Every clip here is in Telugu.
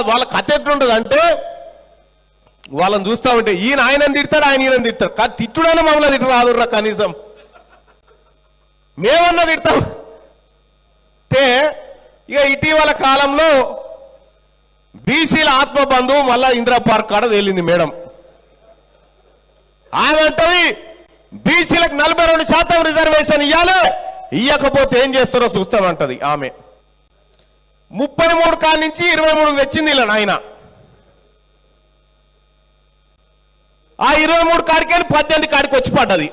వాళ్ళ కథ ఎట్లుంటుంది అంటే వాళ్ళని చూస్తూ ఉంటే ఈయన ఆయనని తిడతాడు, ఆయన ఈయన తిడతాడు. కానీ తిట్టుడైనా మమ్మల్ని తిట్ట రాదుర్రా కనీసం, మేమన్నా తిడతాం అంటే. ఇక ఇటీవల కాలంలో బీసీల ఆత్మబంధువు మళ్ళా ఇందిరా పార్క్ కాడ తేలింది మేడం. ఆమె అంటది బీసీలకు 42% రిజర్వేషన్ ఇవ్వాలి, ఇవ్వకపోతే ఏం చేస్తారో చూస్తామంటది ఆమె. 33 కాడి నుంచి 23 తెచ్చింది ఇలా నాయన. ఆ 23 కాడికెళ్ళి 18 కాడికి వచ్చి పడ్డది.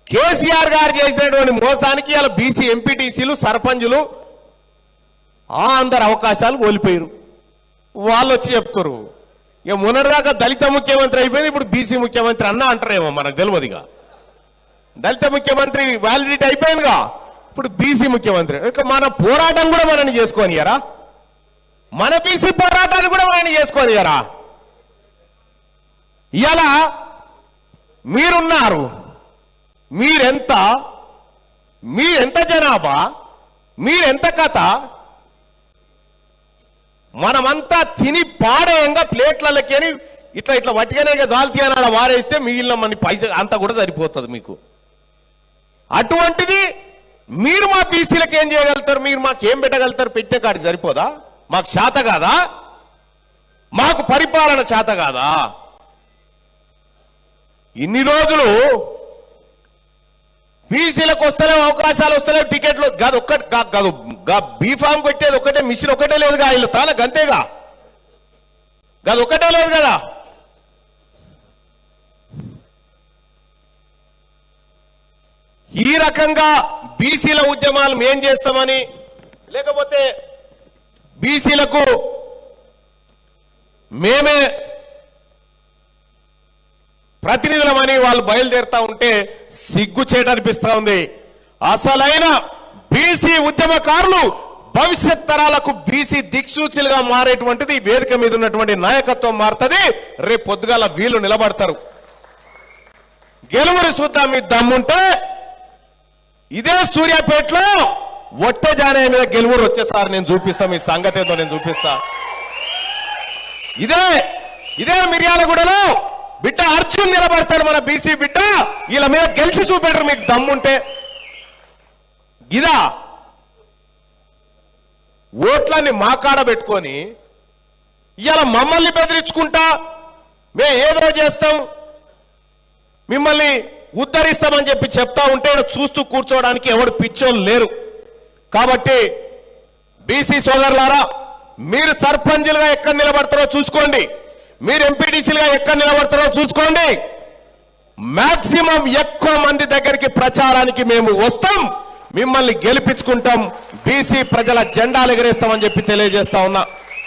కేసీఆర్ గారు చేసినటువంటి మోసానికి ఇలా బీసీ ఎంపీటీసీలు సర్పంచులు అందరు అవకాశాలు కోల్పోయారు. వాళ్ళు వచ్చి చెప్తారు ఇక మొన్నటిదాకా దళిత ముఖ్యమంత్రి అయిపోయింది, ఇప్పుడు బీసీ ముఖ్యమంత్రి అన్న అంటారేమో మనకు తెలియదుగా. దళిత ముఖ్యమంత్రి వ్యాలిడిటీ అయిపోయిందిగా, ఇప్పుడు బీసీ ముఖ్యమంత్రి. ఇక మన పోరాటం కూడా మనని చేసుకోనియరా, మన బీసీ పోరాటాన్ని కూడా మనని చేసుకోనియరా. ఇలా మీరున్నారు, మీరెంత జనాభా, మీరెంత కథ, మనమంతా తిని పాడేయంగా ప్లేట్లకి ఇట్లా వట్టిగానే జాల్తీ అని వారేస్తే మిగిలిన మన పైసలు అంతా కూడా సరిపోతుంది మీకు. అటువంటిది మీరు మా బీసీలకు ఏం చేయగలుగుతారు, మీరు మాకేం పెట్టగలుగుతారు? పెట్టే కాడికి సరిపోదా? మాకు శాత కాదా? మాకు పరిపాలన శాత కాదా? ఇన్ని రోజులు బీసీలకు వస్తలేవు, అవకాశాలు వస్తలేవు, టికెట్లు కాదు ఒక్కటి కాదు, బీఫామ్ కొట్టేది ఒకటే, మిషన్ ఒకటే లేదుగా, వీళ్ళు తాల గంతేగా, కాదు ఒక్కటే లేదు కదా. ఈ రకంగా బీసీల ఉద్యమాలు మేం చేస్తామని, లేకపోతే బీసీలకు మేమే ప్రతినిధులమని వాళ్ళు బయలుదేరుతా ఉంటే సిగ్గుచేటనిపిస్తా ఉంది. అసలైన బీసీ ఉద్యమకారులు భవిష్యత్ తరాలకు బీసీ దిక్సూచిలుగా మారేటువంటిది వేదిక మీద ఉన్నటువంటి నాయకత్వం మారుతుంది. రేపు పొద్దుగాల వీళ్ళు నిలబడతారు. గెలువురి చూద్దాం మీ దమ్ముంటే. ఇదే సూర్యాపేటలో ఒట్టె జానయ్య మీద గెలువురు వచ్చేసారి నేను చూపిస్తా, మీ సంగతి ఏదో నేను చూపిస్తా. ఇదే మిర్యాలగూడలో బిడ్డ అర్జున్ నిలబడతాడు, మన బీసీ బిడ్డ. వీళ్ళ మీద గెలిచి చూపెట్టరు మీకు దమ్ముంటే. ఇదా ఓట్లన్నీ మా కాడ పెట్టుకొని ఇవాళ మమ్మల్ని బెదిరించుకుంటా మేము ఏదో చేస్తాం, మిమ్మల్ని ఉద్ధరిస్తామని చెప్పి చెప్తా ఉంటే చూస్తూ కూర్చోవడానికి ఎవడు పిచ్చోళ్ళు లేరు. కాబట్టి బీసీ సోదరులారా, మీరు సర్పంచులుగా ఎక్కడ నిలబడతారో చూసుకోండి, మీరు ఎంపీటీసీలుగా ఎక్కడ నిలబడతారో చూసుకోండి. మాక్సిమం ఎక్కువ మంది దగ్గరికి ప్రచారానికి మేము వస్తాం, మిమ్మల్ని గెలిపించుకుంటాం, బీసీ ప్రజల జెండాలు ఎగరేస్తామని చెప్పి తెలియజేస్తా ఉన్నా.